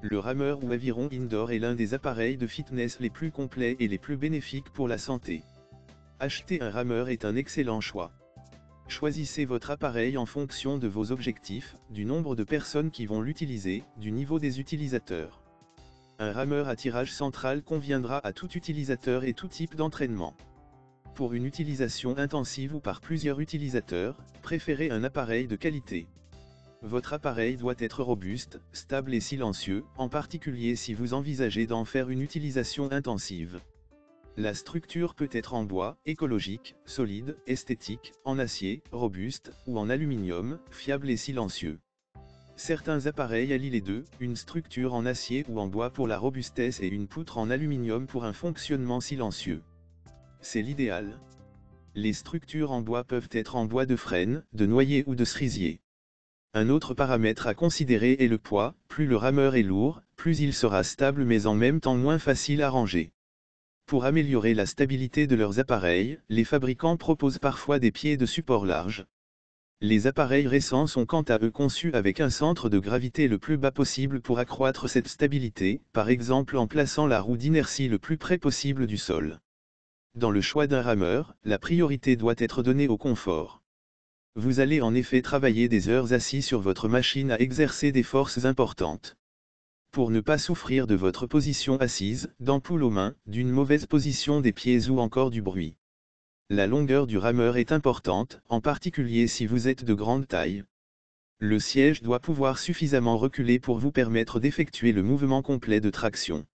Le rameur ou aviron indoor est l'un des appareils de fitness les plus complets et les plus bénéfiques pour la santé. Acheter un rameur est un excellent choix. Choisissez votre appareil en fonction de vos objectifs, du nombre de personnes qui vont l'utiliser, du niveau des utilisateurs. Un rameur à tirage central conviendra à tout utilisateur et tout type d'entraînement. Pour une utilisation intensive ou par plusieurs utilisateurs, préférez un appareil de qualité. Votre appareil doit être robuste, stable et silencieux, en particulier si vous envisagez d'en faire une utilisation intensive. La structure peut être en bois, écologique, solide, esthétique, en acier, robuste, ou en aluminium, fiable et silencieux. Certains appareils allient les deux, une structure en acier ou en bois pour la robustesse et une poutre en aluminium pour un fonctionnement silencieux. C'est l'idéal. Les structures en bois peuvent être en bois de frêne, de noyer ou de cerisier. Un autre paramètre à considérer est le poids, plus le rameur est lourd, plus il sera stable mais en même temps moins facile à ranger. Pour améliorer la stabilité de leurs appareils, les fabricants proposent parfois des pieds de support larges. Les appareils récents sont quant à eux conçus avec un centre de gravité le plus bas possible pour accroître cette stabilité, par exemple en plaçant la roue d'inertie le plus près possible du sol. Dans le choix d'un rameur, la priorité doit être donnée au confort. Vous allez en effet travailler des heures assis sur votre machine à exercer des forces importantes. Pour ne pas souffrir de votre position assise, d'ampoules aux mains, d'une mauvaise position des pieds ou encore du bruit. La longueur du rameur est importante, en particulier si vous êtes de grande taille. Le siège doit pouvoir suffisamment reculer pour vous permettre d'effectuer le mouvement complet de traction.